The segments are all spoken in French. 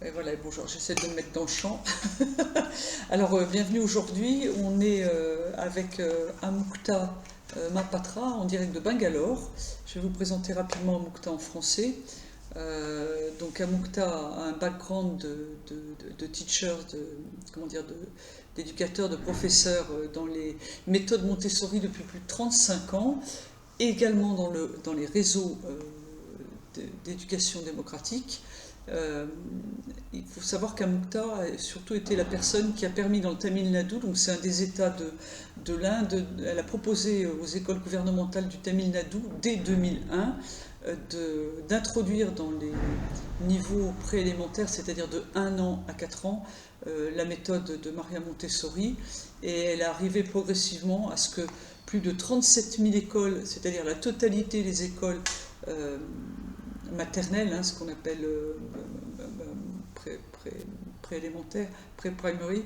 Et voilà, bonjour, j'essaie de me mettre dans le champ. Alors, bienvenue aujourd'hui. On est avec Amukta Mahapatra en direct de Bangalore. Je vais vous présenter rapidement Amukta en français. Donc, Amukta a un background de teacher, comment dire, d'éducateur, de professeur dans les méthodes Montessori depuis plus de 35 ans, et également dans les réseaux d'éducation démocratique. Euh, il faut savoir qu'Amukta a surtout été la personne qui a permis dans le Tamil Nadu, donc c'est un des États de l'Inde, elle a proposé aux écoles gouvernementales du Tamil Nadu dès 2001 d'introduire dans les niveaux préélémentaires, c'est-à-dire de 1 an à 4 ans, la méthode de Maria Montessori, et elle est arrivée progressivement à ce que plus de 37 000 écoles, c'est-à-dire la totalité des écoles maternelle, hein, ce qu'on appelle préélémentaire, pré-primary,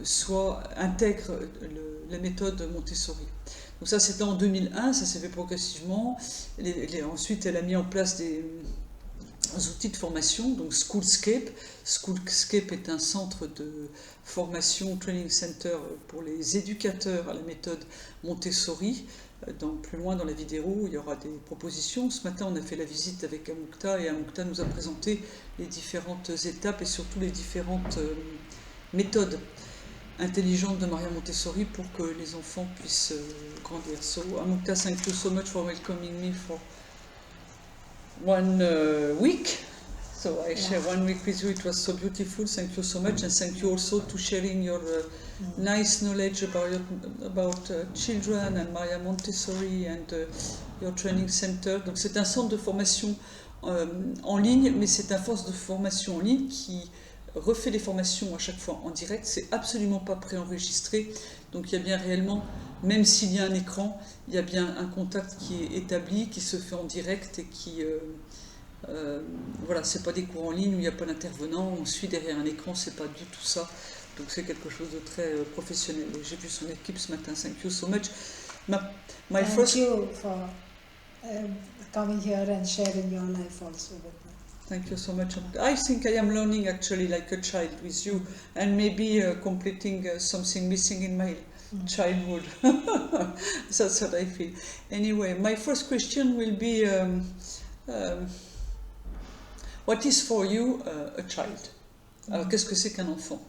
soit intègre la méthode Montessori. Donc ça c'était en 2001, ça s'est fait progressivement. Ensuite elle a mis en place des outils de formation, donc Schoolscape. Schoolscape est un centre de formation, training center pour les éducateurs à la méthode Montessori. Plus loin dans la vidéo, il y aura des propositions. Ce matin, on a fait la visite avec Amukta et Amukta nous a présenté les différentes étapes et surtout les différentes méthodes intelligentes de Maria Montessori pour que les enfants puissent grandir. So, Amukta, thank you so much for welcoming me for 1 week. So I share 1 week with you. It was so beautiful. Thank you so much, and thank you also to sharing your nice knowledge about children and Maria Montessori and your training center. Donc c'est un centre de formation en ligne, mais c'est un centre de formation en ligne qui refait les formations à chaque fois en direct. C'est absolument pas préenregistré. Donc il y a bien réellement, même s'il y a un écran, il y a bien un contact qui est établi, qui se fait en direct et qui voilà, c'est pas des cours en ligne où il n'y a pas d'intervenant, on suit derrière un écran, c'est pas du tout ça. Donc c'est quelque chose de très professionnel. J'ai vu son équipe ce matin. Thank you so much. Thank you for coming here and sharing your life also with me. Thank you so much. I think I am learning actually like a child with you, and maybe completing something missing in my childhood. That's what I feel. Anyway, my first question will be what is for you a child? Alors, qu'est-ce que c'est qu'un enfant?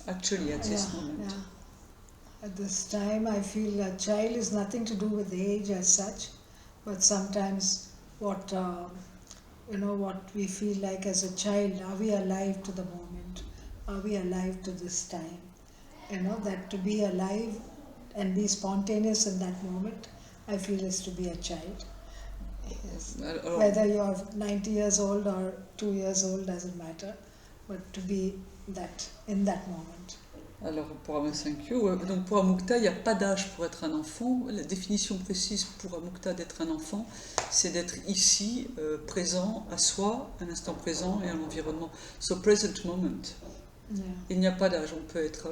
Actually, at this moment. Yeah. At this time, I feel a child is nothing to do with age as such, but sometimes what we feel like as a child, are we alive to the moment? Are we alive to this time? That to be alive and be spontaneous in that moment, I feel is to be a child. Yes. Whether you're 90 years old or 2 years old doesn't matter, but to be that in that moment. Alors thank you. Donc pour Amukta, il n'y a pas d'âge pour être un enfant. La définition précise pour Amukta d'être un enfant, c'est d'être ici, présent à soi, à l'instant présent et à l'environnement. So present moment. Yeah. Il n'y a pas d'âge. On peut être.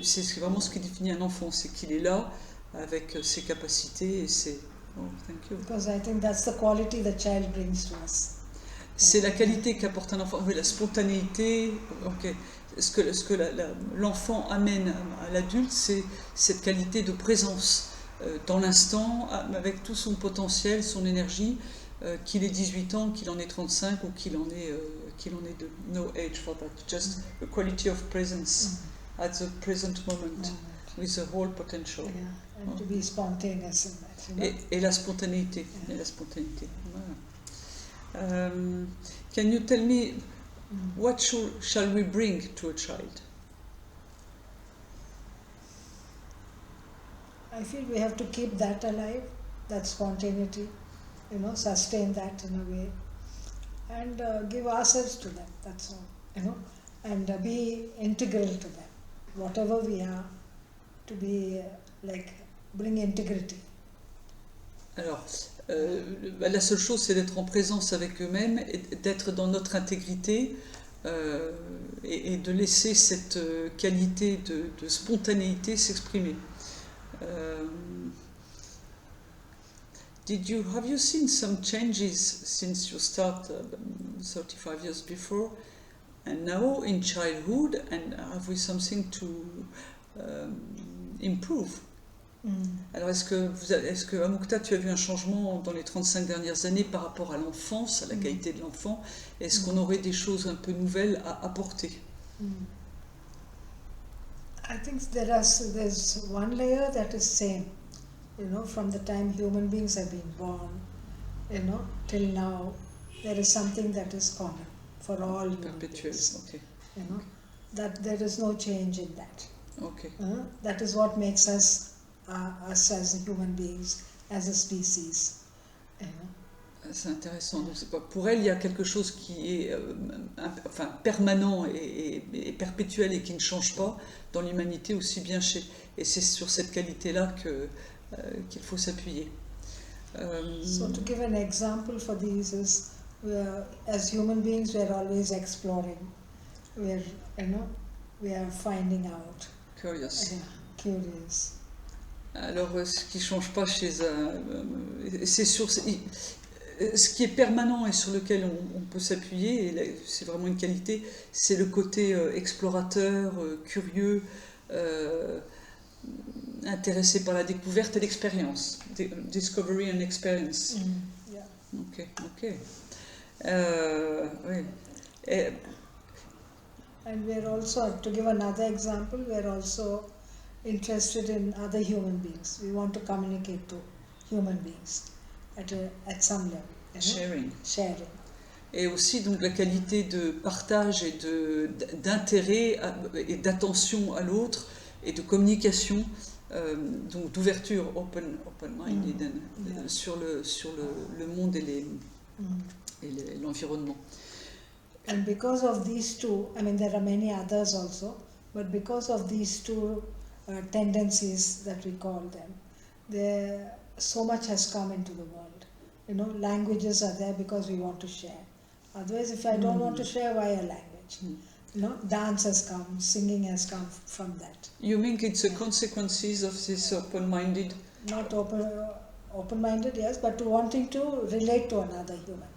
C'est vraiment ce qui définit un enfant, c'est qu'il est là avec ses capacités et ses. Oh, thank you. Because I think that's the quality the child brings to us. C'est la qualité qu'apporte un enfant, oui, la spontanéité. Okay. Ce que l'enfant amène à l'adulte, c'est cette qualité de présence dans l'instant, avec tout son potentiel, son énergie, qu'il ait 18 ans, qu'il en ait 35 ou qu'il en ait de no age for that. Just a quality of presence at the present moment with the whole potential. Yeah. And to be spontaneous in that. Et la spontanéité. Yeah. Et la spontanéité. Voilà. Can you tell me what shall we bring to a child? I feel we have to keep that alive, that spontaneity, sustain that in a way, and give ourselves to that, that's all, and be integral to that. Whatever we are, to be bring integrity. Alors, la seule chose, c'est d'être en présence avec eux-mêmes, et d'être dans notre intégrité, et de laisser cette qualité de spontanéité s'exprimer. have you seen some changes since you start 35 years before and now in childhood, and have we something to improve? Alors est-ce que Amukta, tu as vu un changement dans les 35 dernières années par rapport à l'enfance, à la qualité de l'enfant? Est-ce qu'on aurait des choses un peu nouvelles à apporter? I think there's one layer that is same, from the time human beings have been born, till now, there is something that is common for all human Perpétuel, beings. ok. That there is no change in that. Ok. That is what makes us as human beings, as a species. C'est intéressant. Donc, pour elle, il y a quelque chose qui est permanent et perpétuel et qui ne change pas dans l'humanité aussi bien chez. Et c'est sur cette qualité-là qu'il faut s'appuyer. So to give an example for these is, as human beings, we are always exploring. We are finding out. Curious. Curious. Alors, ce qui ne change pas chez c'est sur ce qui est permanent et sur lequel on peut s'appuyer, et c'est vraiment une qualité, c'est le côté explorateur, curieux, intéressé par la découverte et l'expérience. Discovery and experience. Yeah. Ok. Oui. And we are also, to give another example, we are also interested in other human beings. We want to communicate to human beings at some level. Sharing. Sharing. Et aussi donc la qualité de partage et d'intérêt et d'attention à l'autre et de communication, donc d'ouverture, open-minded, sur le monde et l'environnement. And because of these two, there are many others also, but because of these two tendencies that we call them, so much has come into the world. Languages are there because we want to share. Otherwise, if I don't want to share, why a language? Dance has come, singing has come from that. You mean it's the consequences of this open-minded? Not open-minded, yes, but to wanting to relate to another human.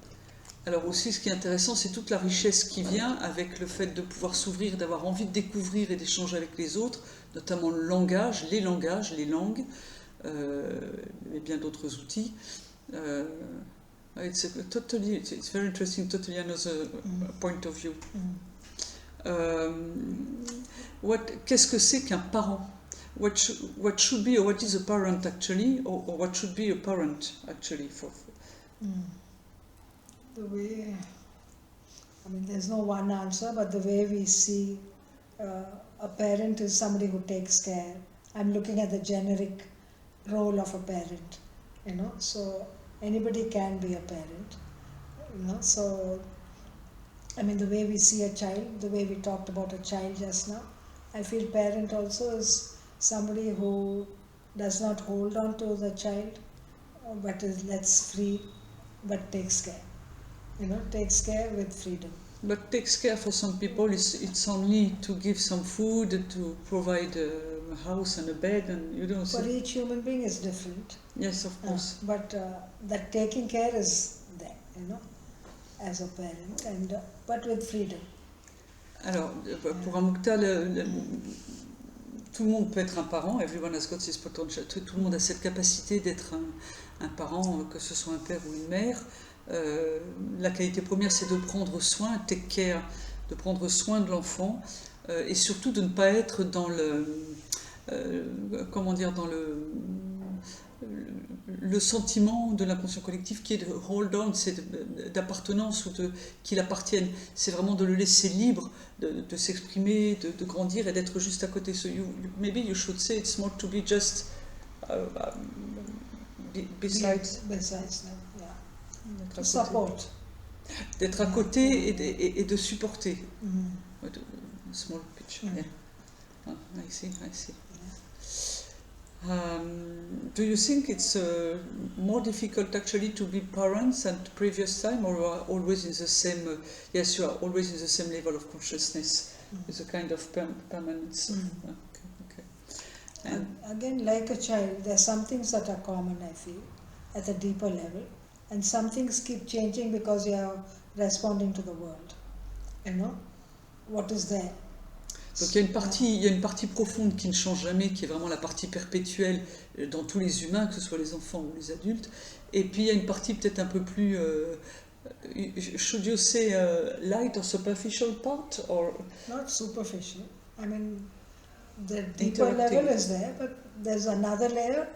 Alors aussi, ce qui est intéressant, c'est toute la richesse qui vient avec le fait de pouvoir s'ouvrir, d'avoir envie de découvrir et d'échanger avec les autres, notamment le langage, les langues, et bien d'autres outils. It's very interesting, totally another point of view. Qu'est-ce que c'est qu'un parent? What should be, or what is a parent actually, or what should be a parent actually for? The way, there's no one answer, but the way we see a parent is somebody who takes care. I'm looking at the generic role of a parent, so anybody can be a parent, so the way we see a child, the way we talked about a child just now, I feel parent also is somebody who does not hold on to the child, but lets free, but takes care. Takes care with freedom. But takes care for some people, it's only to give some food, to provide a house and a bed, and For each human being is different. Yes, of course. But that taking care is there, as a parent, but with freedom. Alors, pour Amukta, tout le monde peut être un parent. Everyone has got this potential. Tout le monde a cette capacité d'être un parent, que ce soit un père ou une mère. La qualité première, c'est de prendre soin, take care, de prendre soin de l'enfant, et surtout de ne pas être dans le sentiment de l'inconscient collectif qui est de hold on, c'est d'appartenance ou qu'il appartienne. C'est vraiment de le laisser libre, de s'exprimer, de grandir et d'être juste à côté. So maybe you should say it's more to be just besides them, yeah. To support. D'être à côté et de supporter. Small picture. Yeah. I see. Do you think it's more difficult actually to be parents at previous time, or you are always in the same? Yes, you are always in the same level of consciousness, with a kind of permanence. Okay. And again, like a child, there are some things that are common, I feel. at a deeper level, and some things keep changing because you are responding to the world. You know, what is there. Donc il y a une partie profonde qui ne change jamais, qui est vraiment la partie perpétuelle dans tous les humains, que ce soit les enfants ou les adultes. Et puis il y a une partie peut-être un peu plus, should you say light or superficial part, or Not superficial. I mean, the deeper interacting? level is there, but there's another layer.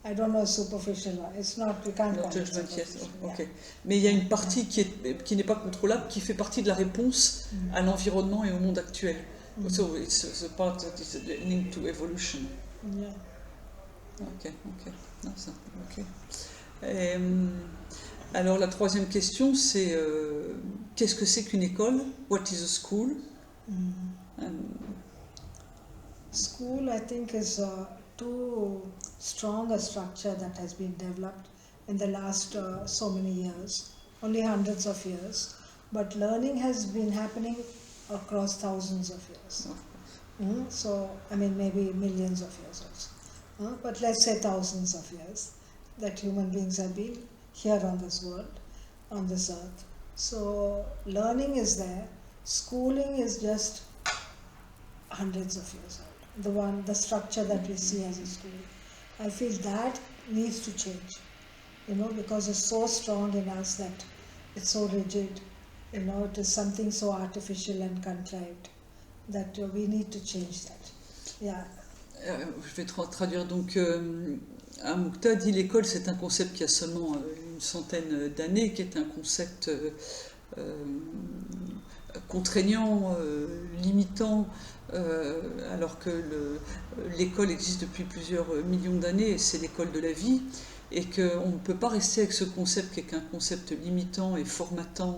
I don't know superficial. It's not. We can't No call it judgment, yes. superficial. Ok. Yeah. Mais il y a une partie qui n'est pas contrôlable, qui fait partie de la réponse à l'environnement et au monde actuel. So it's the part that is linked to evolution. Yeah. Ok. Non, ça, ok. Alors la troisième question, c'est qu'est-ce que c'est qu'une école? What is a school? School, I think, is too strong a structure that has been developed in the last so many years, only hundreds of years. But learning has been happening across thousands of years. So, I mean, maybe millions of years also. But let's say thousands of years that human beings have been here on this world, on this earth. So, learning is there. Schooling is just hundreds of years old. The structure that we see as a school. I feel that needs to change, because it's so strong in us that it's so rigid. It is something so artificial and contrived that we need to change that. Yeah. Je vais traduire donc. Amukta dit l'école c'est un concept qui a seulement une centaine d'années, qui est un concept contraignant, limitant, alors que l'école existe depuis plusieurs millions d'années, et c'est l'école de la vie, et qu'on ne peut pas rester avec ce concept qui est qu'un concept limitant et formatant